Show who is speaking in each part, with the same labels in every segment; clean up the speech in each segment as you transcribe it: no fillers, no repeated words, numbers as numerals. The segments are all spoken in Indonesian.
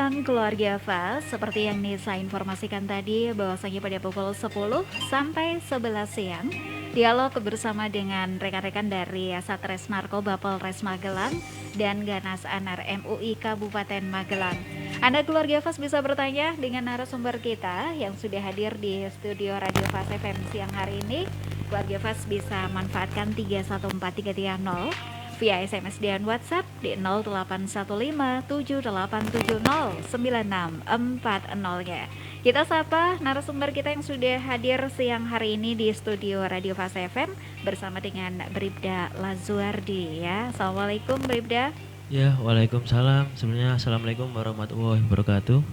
Speaker 1: siang keluarga Fas. Seperti yang Nisa informasikan tadi bahwasanya pada pukul 10 sampai 11 siang dialog bersama dengan rekan-rekan dari Satres Narkoba Polres Magelang dan Ganas Anar MUI Kabupaten Magelang. Anda keluarga Fas bisa bertanya dengan narasumber kita yang sudah hadir di studio Radio Fas FM siang hari ini. Keluarga Fas bisa manfaatkan 314330 via SMS dan WhatsApp di 081578709640-nya. Kita sapa narasumber kita yang sudah hadir siang hari ini di studio Radio Fas FM bersama dengan Bribda Lazuardi ya. Assalamualaikum Bribda.
Speaker 2: Ya, waalaikumsalam. Sebenarnya assalamualaikum warahmatullahi wabarakatuh.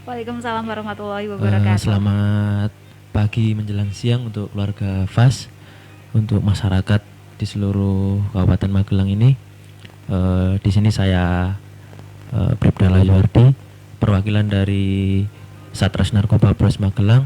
Speaker 1: Waalaikumsalam warahmatullahi wabarakatuh.
Speaker 2: Selamat pagi menjelang siang untuk keluarga Fas, untuk masyarakat di seluruh Kabupaten Magelang ini. Di sini saya Bribda Lazuardi, perwakilan dari Satres Narkoba Polres Magelang.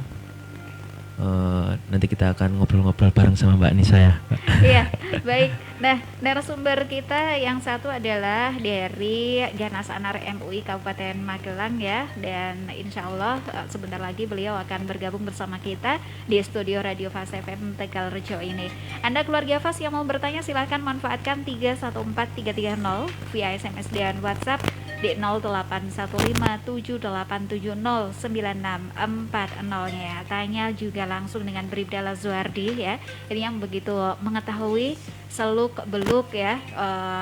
Speaker 2: Nanti kita akan ngobrol-ngobrol bareng sama Mbak Nisa ya.
Speaker 1: Iya, baik. Nah, narasumber kita yang satu adalah dari Ganas Anar MUI Kabupaten Magelang ya. Dan insya Allah sebentar lagi beliau akan bergabung bersama kita di studio Radio Fas FM Tegal Rejo ini. Anda keluarga Fas yang mau bertanya silahkan manfaatkan 314330 via SMS dan WhatsApp di 081578709640-nya. Tanya juga langsung dengan Bribda Lazuardi ya. Ini yang begitu mengetahui seluk beluk ya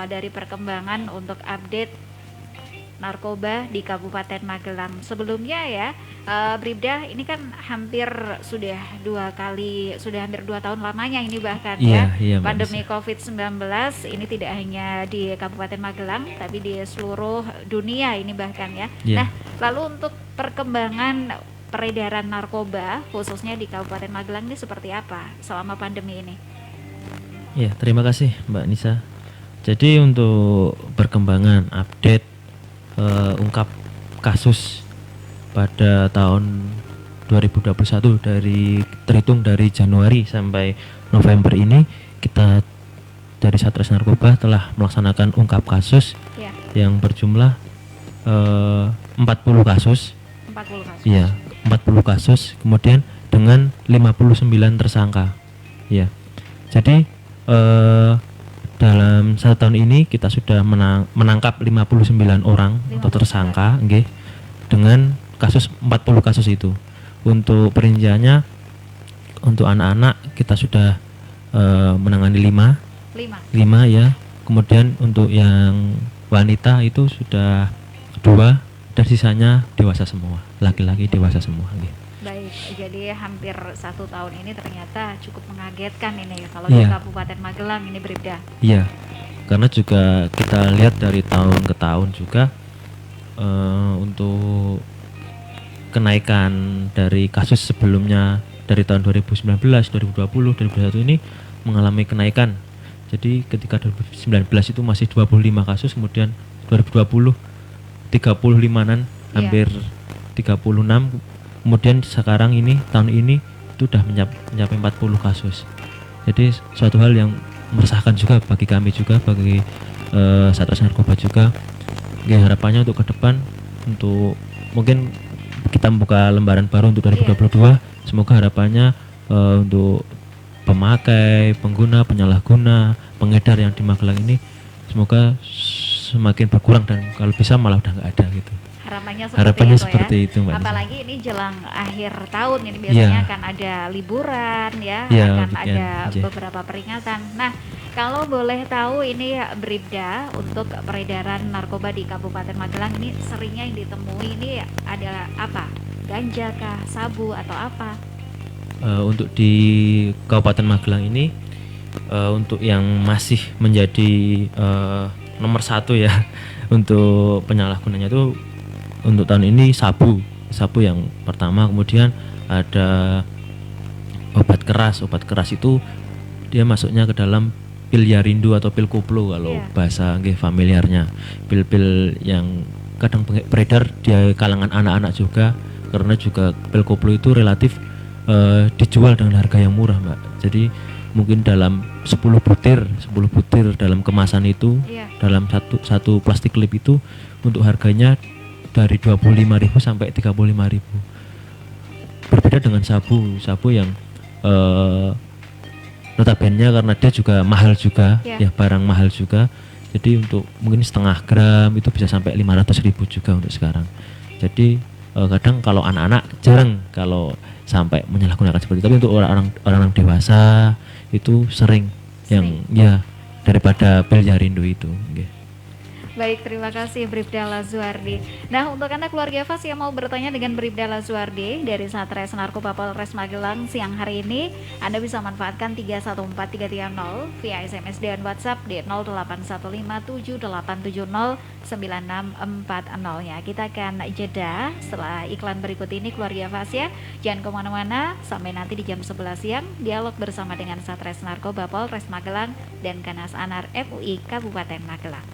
Speaker 1: dari perkembangan untuk update narkoba di Kabupaten Magelang. Sebelumnya ya Bribda, ini kan hampir sudah hampir 2 tahun lamanya ini bahkan
Speaker 2: Iya,
Speaker 1: pandemi COVID-19 ini tidak hanya di Kabupaten Magelang tapi di seluruh dunia ini bahkan ya.
Speaker 2: Iya.
Speaker 1: Nah, lalu untuk perkembangan peredaran narkoba khususnya di Kabupaten Magelang ini seperti apa selama pandemi ini?
Speaker 2: Ya, terima kasih Mbak Nisa. Jadi untuk perkembangan update ungkap kasus pada tahun 2021 terhitung dari Januari sampai November ini, kita dari Satres Narkoba telah melaksanakan ungkap kasus yang berjumlah 40 kasus.
Speaker 1: 40 kasus.
Speaker 2: Iya, 40 kasus, kemudian dengan 59 tersangka. Ya. Jadi dalam 1 tahun ini kita sudah menangkap 59 orang atau tersangka dengan kasus 40 kasus itu. Untuk perinciannya, untuk anak-anak kita sudah menangani 5 ya. Kemudian untuk yang wanita itu sudah 2 dan sisanya dewasa semua, laki-laki dewasa semua.
Speaker 1: Baik, jadi hampir 1 tahun ini ternyata cukup mengagetkan ini ya kalau di Kabupaten Magelang ini Bribda.
Speaker 2: Iya, karena juga kita lihat dari tahun ke tahun juga untuk kenaikan dari kasus sebelumnya dari tahun 2019, 2020, 2021 ini mengalami kenaikan. Jadi ketika 2019 itu masih 25 kasus, kemudian 2020 35-an, hampir 36. Kemudian sekarang ini, tahun ini itu sudah mencapai 40 kasus. Jadi suatu hal yang meresahkan juga bagi kami juga, bagi Satres Narkoba juga. Harapannya untuk ke depan, untuk mungkin kita membuka lembaran baru untuk 2022. Semoga harapannya untuk pemakai, pengguna, penyalahguna, pengedar yang di Magelang ini semoga semakin berkurang dan kalau bisa malah udah nggak ada gitu.
Speaker 1: Harapannya
Speaker 2: seperti itu Mbak.
Speaker 1: Apalagi ini jelang akhir tahun ini biasanya akan ada liburan ya, akan ada beberapa peringatan. Nah, kalau boleh tahu ini Bribda, untuk peredaran narkoba di Kabupaten Magelang ini seringnya yang ditemui ini ada apa? Ganja kah, sabu atau apa?
Speaker 2: Untuk di Kabupaten Magelang ini untuk yang masih menjadi nomor 1 ya untuk penyalahgunanya itu untuk tahun ini sabu yang pertama. Kemudian ada obat keras itu dia masuknya ke dalam pil Yarindo atau pil koplo kalau bahasa familiarnya, pil-pil yang kadang beredar di kalangan anak-anak juga, karena juga pil koplo itu relatif dijual dengan harga yang murah Mbak. Jadi mungkin dalam 10 butir dalam kemasan itu, dalam satu plastik klip itu untuk harganya dari 25.000 sampai 35.000. Berbeda dengan sabu yang notabene karena dia juga mahal juga,
Speaker 1: Ya.
Speaker 2: ya barang mahal juga. Jadi untuk mungkin setengah gram itu bisa sampai 500.000 juga untuk sekarang. Jadi kadang kalau anak-anak jarang kalau sampai menyalahgunakan seperti itu. Tapi untuk orang dewasa itu sering yang ya daripada pil Jarindo itu. Nggih.
Speaker 1: Baik, terima kasih Bribda Lazuardi. Nah, untuk Anda keluarga Fas yang mau bertanya dengan Bribda Lazuardi dari Satres Narkoba Polres Magelang siang hari ini, Anda bisa manfaatkan 314330 via SMS dan WhatsApp di 081578709640 ya. Kita akan jeda setelah iklan berikut ini keluarga Fas ya. Jangan kemana-mana, sampai nanti di jam 11 siang, dialog bersama dengan Satres Narkoba Polres Magelang dan Kanas Anar MUI Kabupaten Magelang.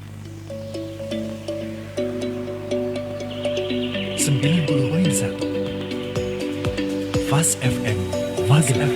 Speaker 3: 90.1 Fast FM Magelang.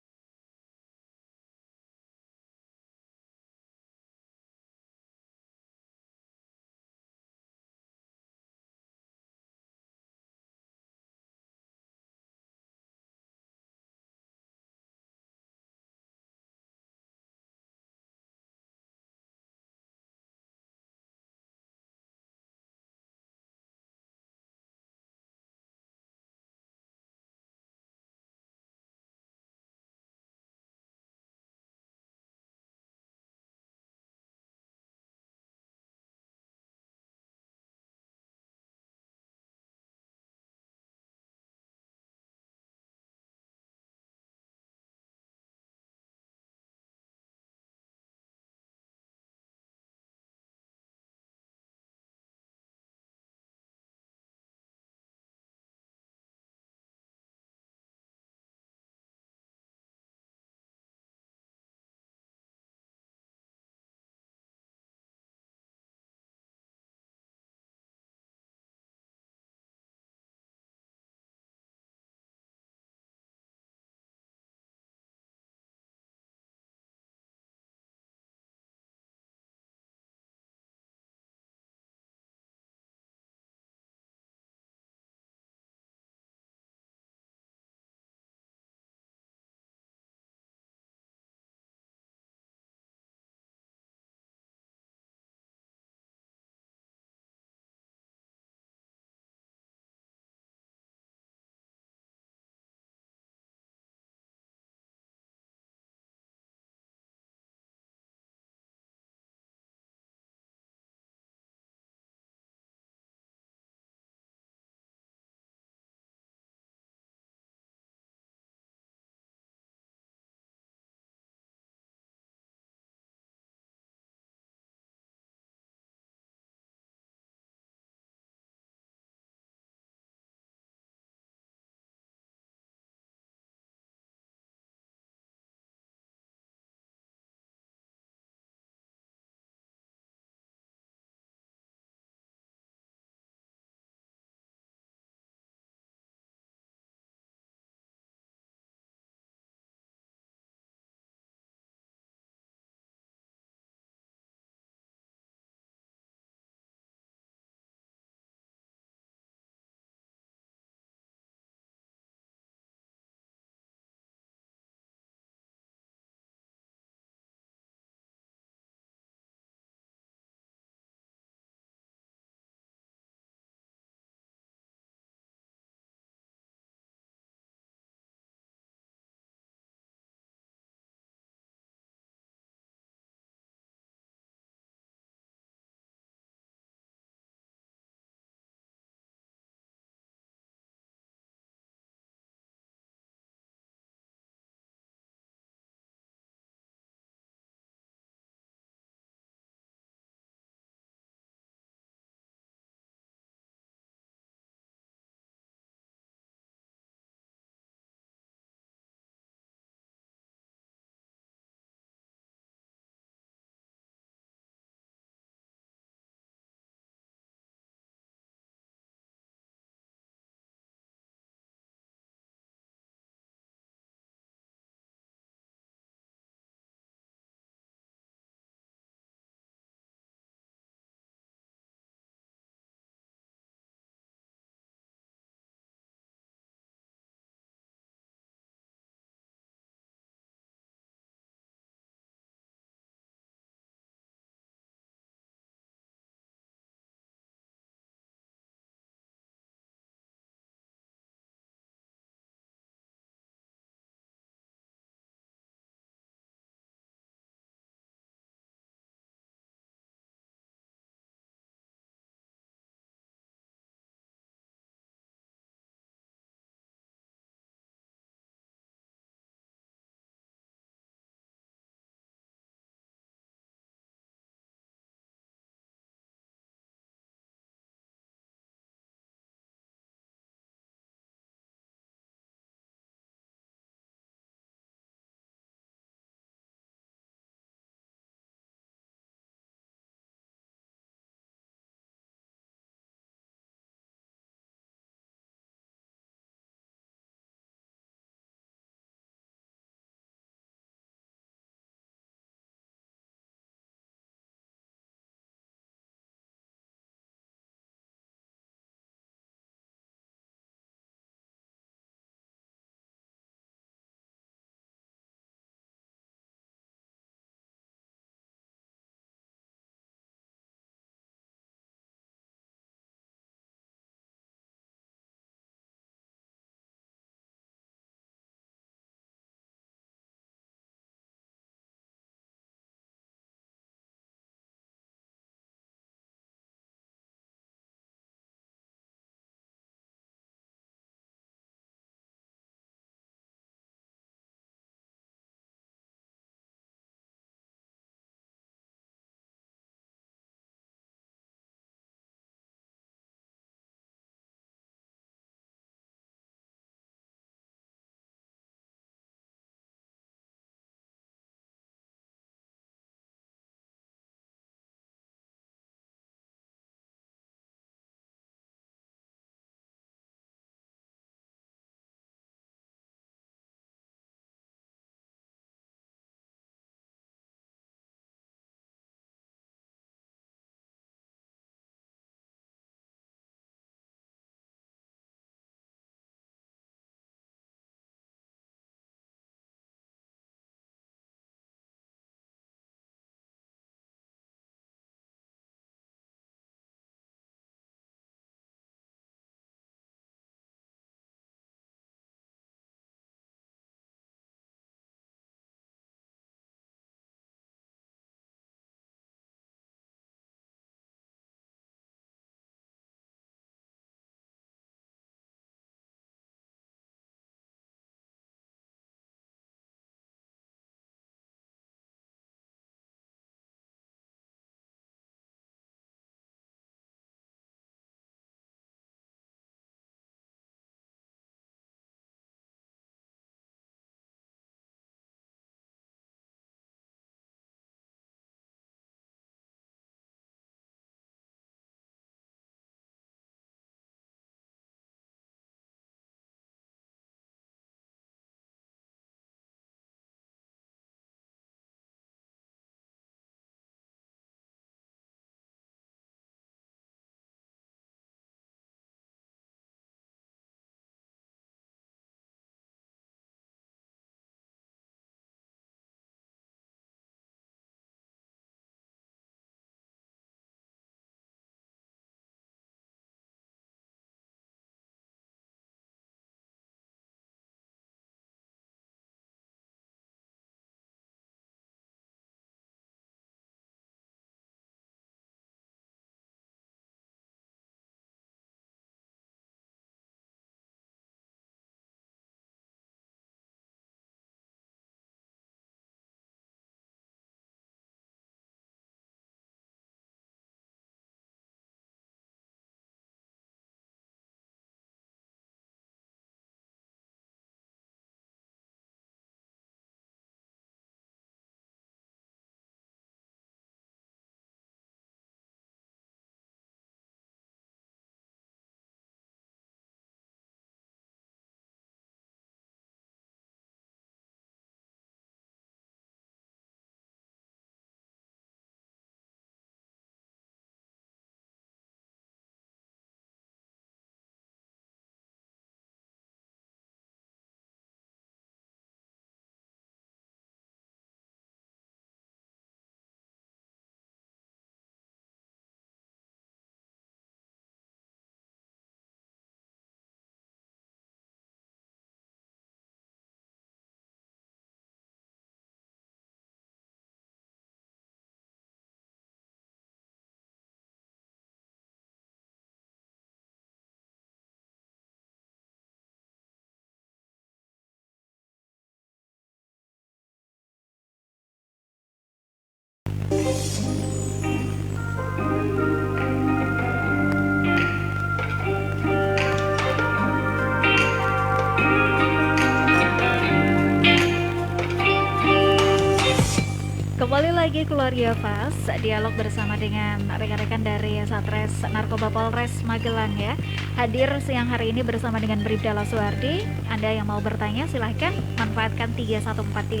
Speaker 1: di Keluarga Fas, dialog bersama dengan rekan-rekan dari Satres Narkoba Polres Magelang ya. Hadir siang hari ini bersama dengan Bribda Laswardi. Anda yang mau bertanya silahkan manfaatkan 31430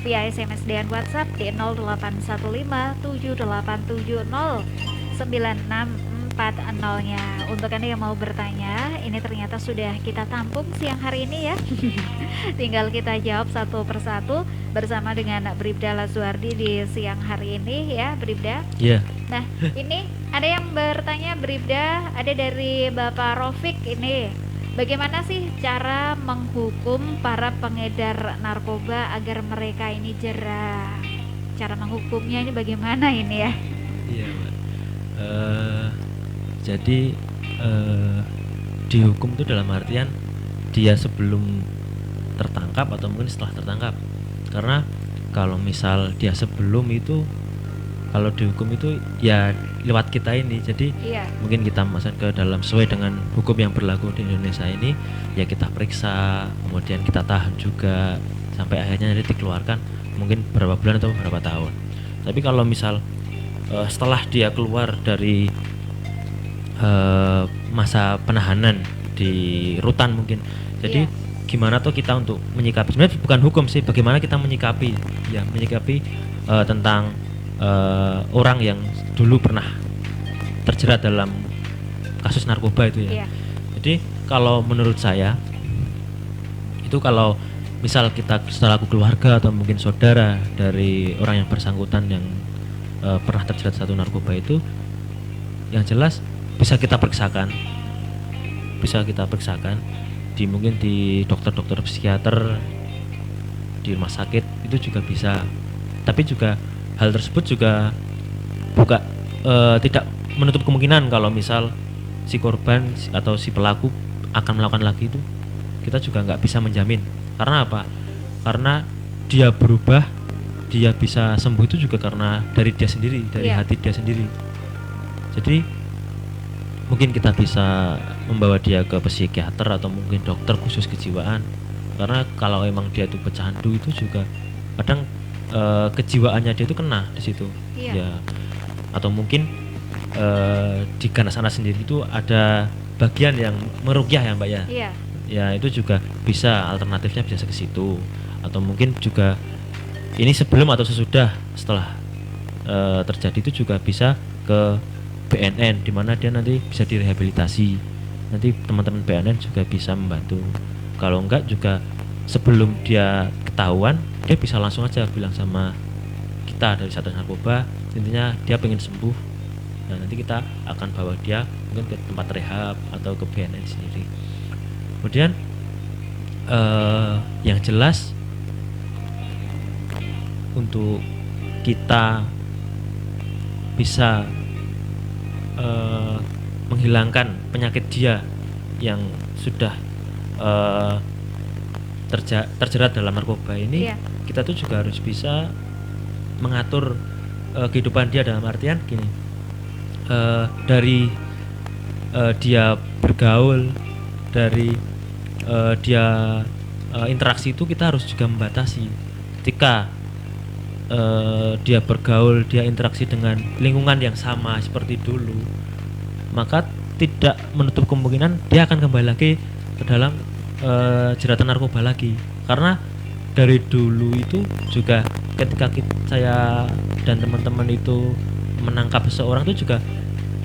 Speaker 1: via SMS dan WhatsApp di 081578709640-nya. Untuk Anda yang mau bertanya, ini ternyata sudah kita tampung siang hari ini ya. Tinggal kita jawab satu persatu bersama dengan Bribda Laswardi di siang hari ini ya, Bribda.
Speaker 2: Iya.
Speaker 1: Nah, ini ada yang bertanya Bribda, ada dari Bapak Rofik ini. Bagaimana sih cara menghukum para pengedar narkoba agar mereka ini jerah? Cara menghukumnya ini bagaimana ini ya?
Speaker 2: Iya, Mbak. Jadi dihukum itu dalam artian dia sebelum tertangkap atau mungkin setelah tertangkap. Karena kalau misal dia sebelum itu, kalau dihukum itu ya lewat kita ini. Jadi
Speaker 1: Iya.
Speaker 2: mungkin kita masuk ke dalam sesuai dengan hukum yang berlaku di Indonesia ini, ya kita periksa, kemudian kita tahan juga sampai akhirnya nanti dikeluarkan mungkin berapa bulan atau berapa tahun. Tapi kalau misal setelah dia keluar dari masa penahanan di rutan mungkin, jadi gimana tuh kita untuk menyikapi, sebenarnya bukan hukum sih, bagaimana kita menyikapi ya, menyikapi tentang orang yang dulu pernah terjerat dalam kasus narkoba itu ya.
Speaker 1: Iya.
Speaker 2: Jadi kalau menurut saya itu, kalau misal kita selaku keluarga atau mungkin saudara dari orang yang bersangkutan yang pernah terjerat satu narkoba itu, yang jelas bisa kita periksakan di mungkin di dokter-dokter psikiater, di rumah sakit itu juga bisa. Tapi juga hal tersebut juga tidak menutup kemungkinan kalau misal si korban atau si pelaku akan melakukan lagi itu, kita juga nggak bisa menjamin. Karena apa? Karena dia berubah, dia bisa sembuh itu juga karena dari dia sendiri, dari hati dia sendiri. Jadi mungkin kita bisa membawa dia ke psikiater atau mungkin dokter khusus kejiwaan. Karena kalau emang dia itu pecandu itu juga kadang kejiwaannya dia itu kena di situ.
Speaker 1: Iya.
Speaker 2: Ya. Atau mungkin di Ganasana sendiri itu ada bagian yang meruqyah ya, Mbak ya.
Speaker 1: Iya.
Speaker 2: Ya, itu juga bisa, alternatifnya bisa ke situ. Atau mungkin juga ini sebelum atau setelah terjadi itu juga bisa ke BNN, di mana dia nanti bisa direhabilitasi. Nanti teman-teman BNN juga bisa membantu. Kalau enggak juga sebelum dia ketahuan, dia bisa langsung aja bilang sama kita dari Satres Narkoba, intinya dia pengen sembuh. Nah, nanti kita akan bawa dia mungkin ke tempat rehab atau ke BNN sendiri. Kemudian yang jelas untuk kita bisa menghilangkan penyakit dia yang sudah terjerat dalam narkoba ini, kita tuh juga harus bisa mengatur kehidupan dia, dalam artian gini, dari dia bergaul, dari dia interaksi itu kita harus juga membatasi. Ketika dia bergaul, dia interaksi dengan lingkungan yang sama seperti dulu, maka tidak menutup kemungkinan dia akan kembali lagi ke dalam jeratan narkoba lagi. Karena dari dulu itu juga ketika saya dan teman-teman itu menangkap seseorang itu juga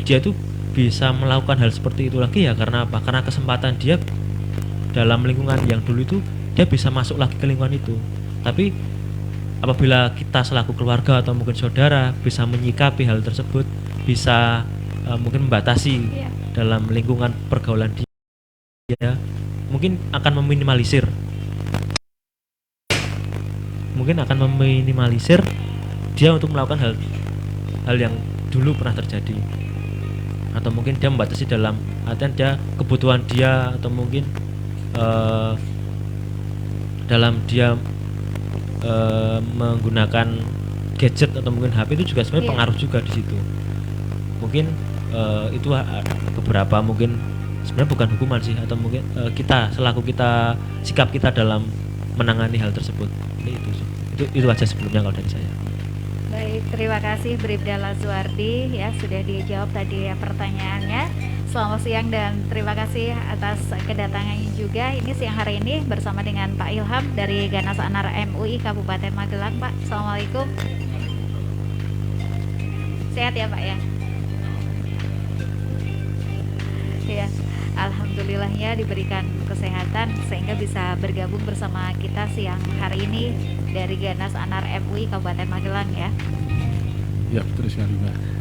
Speaker 2: dia itu bisa melakukan hal seperti itu lagi ya. Karena apa? Karena kesempatan dia dalam lingkungan yang dulu itu, dia bisa masuk lagi ke lingkungan itu. Tapi apabila kita selaku keluarga atau mungkin saudara bisa menyikapi hal tersebut, bisa mungkin membatasi dalam lingkungan pergaulan dia, mungkin akan meminimalisir dia untuk melakukan hal yang dulu pernah terjadi. Atau mungkin dia membatasi dalam artian dia kebutuhan dia, atau mungkin dalam dia menggunakan gadget atau mungkin HP itu juga sebenarnya pengaruh juga di situ. Mungkin itu beberapa mungkin sebenarnya bukan hukuman sih, atau mungkin kita selaku sikap kita dalam menangani hal tersebut. Ini itu aja sebelumnya kalau dari saya.
Speaker 1: Baik, terima kasih Bribda Lazuardi ya sudah dijawab tadi ya pertanyaannya. Selamat siang dan terima kasih atas kedatangannya juga. Ini siang hari ini bersama dengan Pak Ilham dari Ganas Anar MUI Kabupaten Magelang, Pak. Assalamualaikum. Sehat ya, Pak ya? Ya, alhamdulillahnya diberikan kesehatan sehingga bisa bergabung bersama kita siang hari ini dari Ganas Anar MUI Kabupaten Magelang ya.
Speaker 4: Ya, betul sekali, Mbak.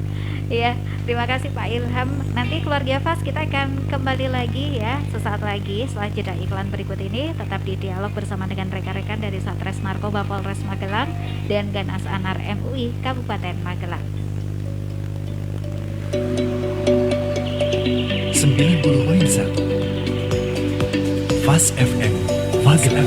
Speaker 1: Iya, terima kasih Pak Ilham. Nanti keluarga Fas kita akan kembali lagi ya sesaat lagi setelah jeda iklan berikut ini. Tetap di dialog bersama dengan rekan-rekan dari Satres Narkoba Polres Magelang dan Ganas Anar MUI Kabupaten Magelang.
Speaker 3: 90.1 Fast FM Magelang.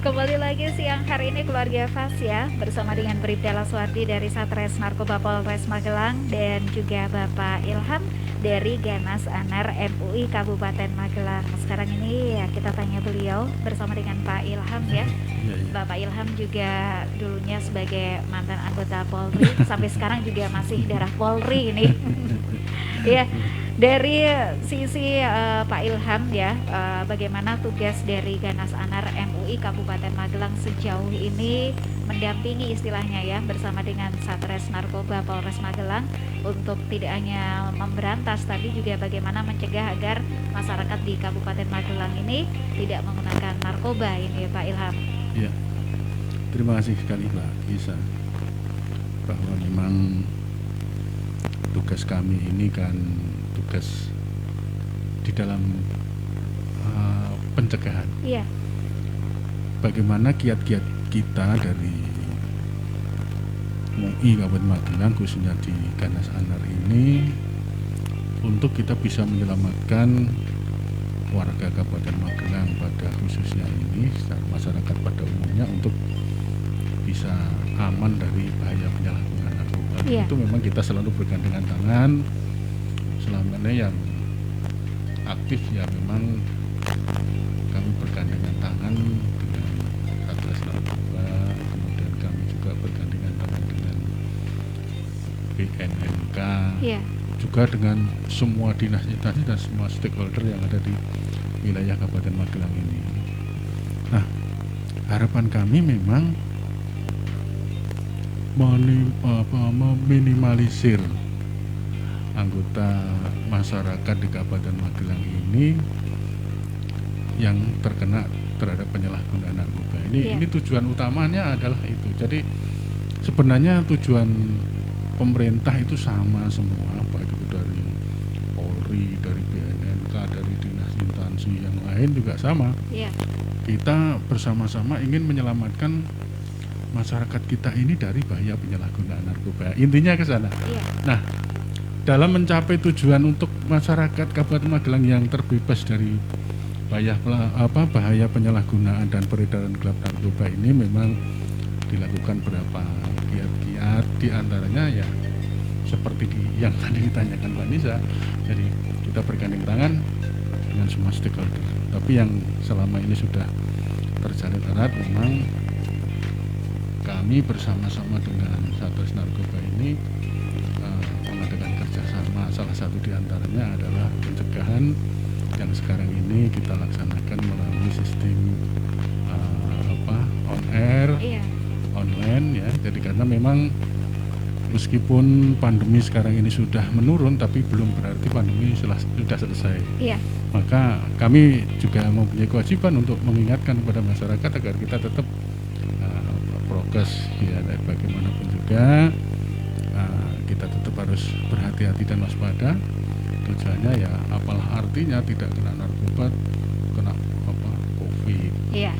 Speaker 1: Kembali lagi siang hari ini keluarga Fas ya bersama dengan Bribda Lazuardi dari Satres Narkoba Polres Magelang dan juga Bapak Ilham dari Ganas Anar MUI Kabupaten Magelang. Sekarang ini ya kita tanya beliau bersama dengan Pak Ilham ya. Bapak Ilham juga dulunya sebagai mantan anggota Polri sampai sekarang juga masih darah Polri ini. Ya. Dari sisi Pak Ilham ya, bagaimana tugas dari Ganas Anar MUI Kabupaten Magelang sejauh ini mendampingi istilahnya ya bersama dengan Satres Narkoba Polres Magelang untuk tidak hanya memberantas tapi juga bagaimana mencegah agar masyarakat di Kabupaten Magelang ini tidak menggunakan narkoba ini ya Pak Ilham.
Speaker 4: Ya, terima kasih sekali Mbak Isa, bahwa memang tugas kami ini kan tugas di dalam pencegahan.
Speaker 1: Iya.
Speaker 4: Bagaimana kiat-kiat kita dari MUI Kabupaten Magelang khususnya di Ganas Anar ini untuk kita bisa menyelamatkan warga Kabupaten Magelang pada khususnya ini, masyarakat pada umumnya untuk bisa aman dari bahaya penyalahgunaan narkoba.
Speaker 1: Iya.
Speaker 4: Itu memang kita selalu bergandengan tangan. Selama ini yang aktif ya memang kami bergandengan tangan dengan Satres Narkoba, kemudian kami juga bergandengan tangan dengan BNNK,
Speaker 1: Iya.
Speaker 4: juga dengan semua dinas-dinas dan semua stakeholder yang ada di wilayah Kabupaten Magelang ini. Nah, harapan kami memang meminimalisir anggota masyarakat di Kabupaten Magelang ini yang terkena terhadap penyalahgunaan narkoba.
Speaker 1: Iya.
Speaker 4: Ini tujuan utamanya adalah itu. Jadi sebenarnya tujuan pemerintah itu sama semua, baik itu dari Polri, dari BNNK, dari dinas instansi yang lain juga sama.
Speaker 1: Iya.
Speaker 4: Kita bersama-sama ingin menyelamatkan masyarakat kita ini dari bahaya penyalahgunaan narkoba. Intinya ke sana.
Speaker 1: Iya.
Speaker 4: Nah, dalam mencapai tujuan untuk masyarakat Kabupaten Magelang yang terbebas dari bahaya penyalahgunaan dan peredaran gelap narkoba ini memang dilakukan beberapa kiat-kiat, di antaranya ya seperti yang tadi ditanyakan Mbak Nisa. Jadi kita bergandeng tangan dengan semua stakeholder. Tapi yang selama ini sudah terjalin erat memang kami bersama-sama dengan Satres Narkoba ini mengadakan kerjasama. Salah satu diantaranya adalah pencegahan yang sekarang ini kita laksanakan melalui sistem on air,
Speaker 1: Iya.
Speaker 4: online ya. Jadi karena memang meskipun pandemi sekarang ini sudah menurun, tapi belum berarti pandemi sudah selesai.
Speaker 1: Iya.
Speaker 4: Maka kami juga mempunyai kewajiban untuk mengingatkan kepada masyarakat agar kita tetap prokes ya, dan bagaimanapun juga kita tetap harus berhati-hati dan waspada. Tujuannya ya apalah artinya tidak kena narkoba, kena COVID,
Speaker 1: Iya.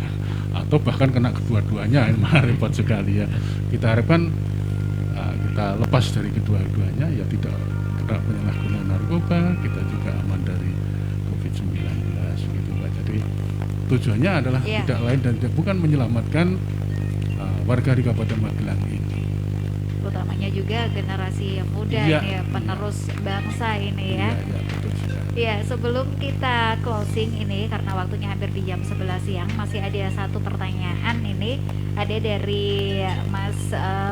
Speaker 4: atau bahkan kena kedua-duanya, repot sekali ya. Kita harapkan kita lepas dari kedua-duanya ya, tidak kena penyalahgunaan narkoba, kita juga aman dari COVID-19 tujuannya adalah
Speaker 1: Iya.
Speaker 4: tidak lain dan bukan menyelamatkan warga di Kabupaten Magelang ini.
Speaker 1: Utamanya juga generasi muda
Speaker 4: Iya.
Speaker 1: ini ya, penerus bangsa ini ya.
Speaker 4: Iya, betul sekali.
Speaker 1: Ya, sebelum kita closing ini karena waktunya hampir di jam 11 siang, masih ada satu pertanyaan ini. Ada dari Mas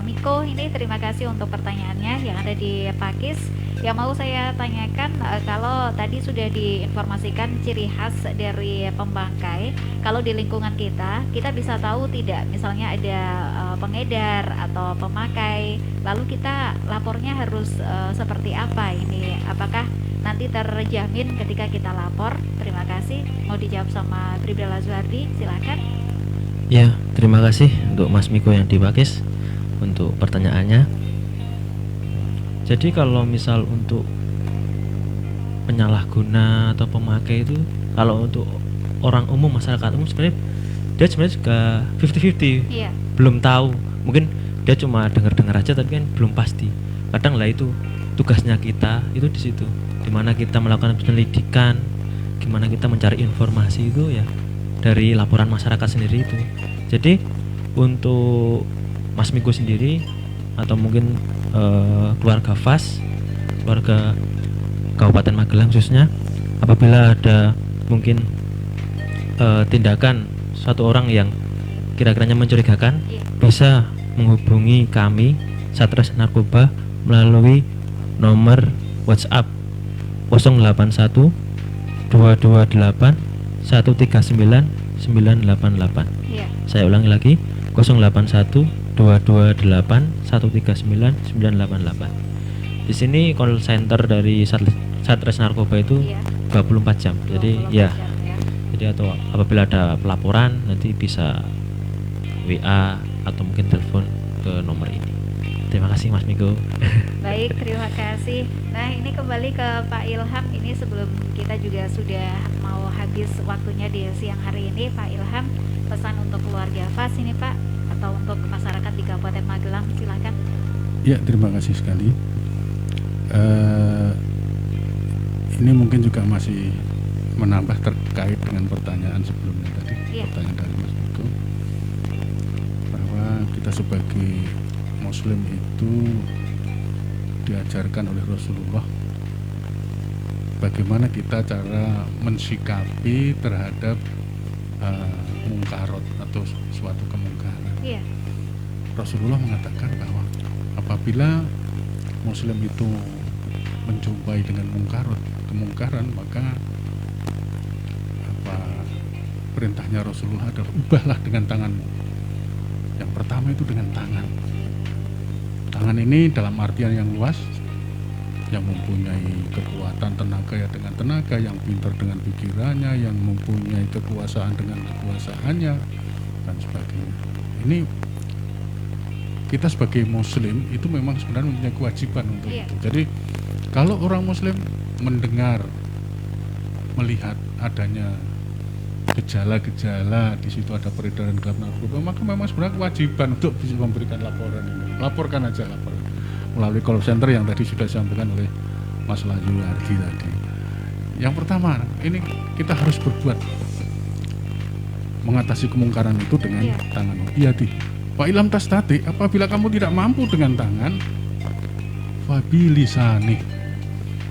Speaker 1: Miko ini, terima kasih untuk pertanyaannya yang ada di Pakis. Yang mau saya tanyakan, kalau tadi sudah diinformasikan ciri khas dari pembangkai, kalau di lingkungan kita bisa tahu tidak, misalnya ada pengedar atau pemakai, lalu kita lapornya harus seperti apa ini? Apakah nanti terjamin ketika kita lapor? Terima kasih. Mau dijawab sama Tribela Zuardi, silakan.
Speaker 2: Ya, terima kasih untuk Mas Miko yang di Pakis untuk pertanyaannya. Jadi kalau misal untuk penyalahguna atau pemakai itu, kalau untuk orang umum, masyarakat umum sebenarnya dia sebenarnya juga 50-50,
Speaker 1: Iya,
Speaker 2: belum tahu, mungkin dia cuma dengar-dengar aja tapi kan belum pasti. Kadang lah itu tugasnya kita itu di situ, dimana kita melakukan penyelidikan, gimana kita mencari informasi itu ya dari laporan masyarakat sendiri itu. Jadi untuk Mas Miko sendiri atau mungkin keluarga FAS, keluarga Kabupaten Magelang khususnya, apabila ada mungkin tindakan suatu orang yang kira-kiranya mencurigakan,
Speaker 1: iya.
Speaker 2: bisa menghubungi kami Satres Narkoba melalui nomor WhatsApp 081 228 139 988.
Speaker 1: Iya.
Speaker 2: Saya ulangi lagi, 081 228 139 988. Di sini call center dari Satres Narkoba itu
Speaker 1: Iya.
Speaker 2: 24 jam. Jadi
Speaker 1: 24
Speaker 2: ya,
Speaker 1: jam, ya.
Speaker 2: jadi atau apabila ada pelaporan nanti bisa WA atau mungkin telepon ke nomor ini. Terima kasih Mas Miko.
Speaker 1: Baik, terima kasih. Nah, ini kembali ke Pak Ilham. Ini sebelum kita juga sudah mau habis waktunya di siang hari ini, Pak Ilham, pesan untuk keluarga FAS ini Pak, atau untuk masyarakat di Kabupaten Magelang, silakan.
Speaker 4: Ya, terima kasih sekali. Ini mungkin juga masih menambah terkait dengan pertanyaan sebelumnya tadi,
Speaker 1: Iya.
Speaker 4: pertanyaan dari Mas Miko, bahwa kita sebagai Muslim itu diajarkan oleh Rasulullah bagaimana kita cara mensikapi terhadap mungkarot atau suatu kemungkaran.
Speaker 1: Iya.
Speaker 4: Rasulullah mengatakan bahwa apabila Muslim itu menjumpai dengan kemungkaran, maka perintahnya Rasulullah adalah ubahlah dengan tanganmu. Yang pertama itu dengan tangan. Tangan ini dalam artian yang luas, yang mempunyai kekuatan tenaga ya dengan tenaga, yang pintar dengan pikirannya, yang mempunyai kekuasaan dengan kekuasaannya, dan sebagainya. Ini kita sebagai Muslim itu memang sebenarnya mempunyai kewajiban untuk
Speaker 1: Iya.
Speaker 4: itu. Jadi kalau orang Muslim mendengar, melihat adanya gejala-gejala di situ ada peredaran gelap narkoba, maka memang sebenarnya kewajiban untuk bisa memberikan laporan ini. Laporkan aja, laporan melalui call center yang tadi sudah disampaikan oleh Mas Layu Ardi tadi. Yang pertama, ini kita harus berbuat mengatasi kemungkaran itu dengan
Speaker 1: Iya.
Speaker 4: tangan. Iyati. Wa ilam tastati, apabila kamu tidak mampu dengan tangan, fabilisani,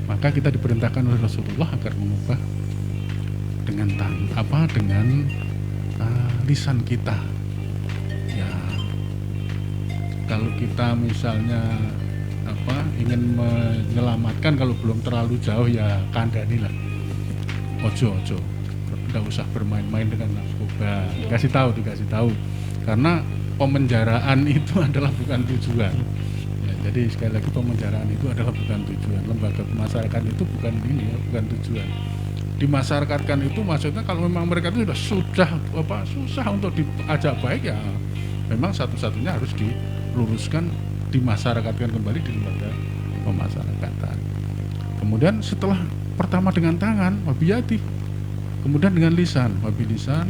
Speaker 4: maka kita diperintahkan oleh Rasulullah agar mengubah dengan dengan lisan kita. Ya, kalau kita misalnya ingin menyelamatkan, kalau belum terlalu jauh ya kandani lah. Ojo, tidak usah bermain-main dengan narkoba. Dikasih tahu, karena pemenjaraan itu adalah bukan tujuan. Ya, jadi sekali lagi pemenjaraan itu adalah bukan tujuan. Lembaga pemasyarakatan itu bukan bukan tujuan. Dimasyarakatkan itu maksudnya kalau memang mereka itu sudah susah untuk diajak baik, ya memang satu-satunya harus diluruskan, dimasyarakatkan kembali di lembaga pemasyarakatan. Kemudian setelah pertama dengan tangan, wabiyati, kemudian dengan lisan, wabilisan,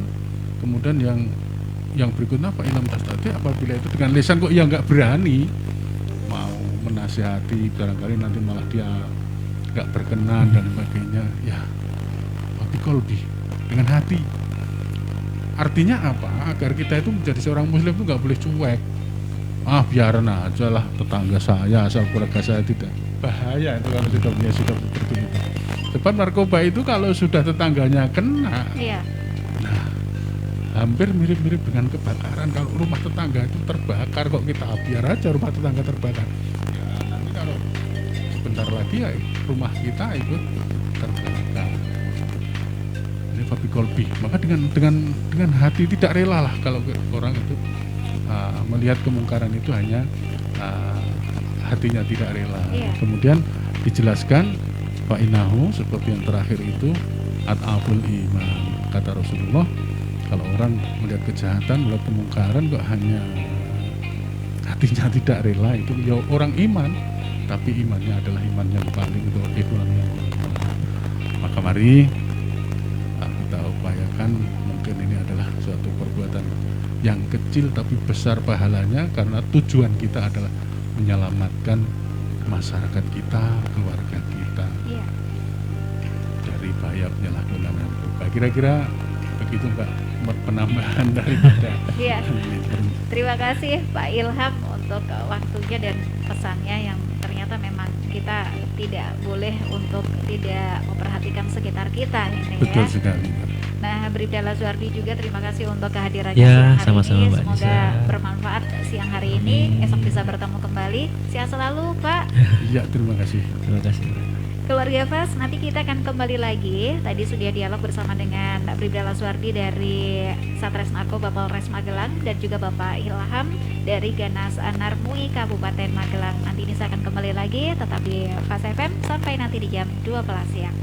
Speaker 4: kemudian yang berikutnya apa, ilam tastati, apabila itu dengan lisan kok ya nggak berani mau menasihati, barangkali nanti malah dia nggak berkenan dan sebagainya, ya kolbi, dengan hati Artinya apa? Agar kita itu menjadi seorang muslim itu nggak boleh cuek. Biarin aja lah tetangga saya, asal keluarga saya tidak bahaya itu kalau sudah punya sikap seperti itu. Sebab narkoba itu kalau sudah tetangganya kena,
Speaker 1: Iya.
Speaker 4: nah hampir mirip-mirip dengan kebakaran. Kalau rumah tetangga itu terbakar kok kita biar aja rumah tetangga terbakar. Ya nanti kalau sebentar lagi ya rumah kita ikut terbakar. Ini Fabi Kolbi. Maka dengan hati tidak rela lah kalau orang itu melihat kemungkaran itu hanya hatinya tidak rela.
Speaker 1: Iya.
Speaker 4: Kemudian dijelaskan fa'inahu seperti yang terakhir itu at'aful iman, kata Rasulullah. Kalau orang melihat kejahatan, melihat kemungkaran kok hanya hatinya tidak rela, itu ya orang iman, tapi imannya adalah iman yang paling dhaif. Maka mari kita upayakan, mungkin ini adalah suatu perbuatan yang kecil tapi besar pahalanya, karena tujuan kita adalah menyelamatkan masyarakat kita, keluarga kita
Speaker 1: Iya.
Speaker 4: dari bahaya penyalahgunaan narkoba. Kira-kira begitu Mbak penambahan dari kita.
Speaker 1: Iya. Terima kasih Pak Ilham untuk waktunya dan pesannya yang ternyata memang kita tidak boleh untuk tidak memperhatikan sekitar kita ini
Speaker 4: Betul
Speaker 1: ya.
Speaker 4: sekali Mbak.
Speaker 1: Nah, Bribda Laswardi juga terima kasih untuk kehadirannya
Speaker 2: Ya,
Speaker 1: siang hari
Speaker 2: sama-sama,
Speaker 1: ini.
Speaker 2: Mbak
Speaker 1: Semoga
Speaker 2: Nisa.
Speaker 1: bermanfaat siang hari ini. Esok bisa bertemu kembali. Sehat selalu, Pak.
Speaker 4: Iya, terima kasih.
Speaker 2: Terima kasih.
Speaker 1: Keluarga Fas, nanti kita akan kembali lagi. Tadi sudah dialog bersama dengan Bribda Laswardi dari Satres Narkoba Polres Magelang dan juga Bapak Ilham dari Ganas Anar MUI Kabupaten Magelang. Nanti ini saya akan kembali lagi tetap di Fas FM sampai nanti di jam 12 siang.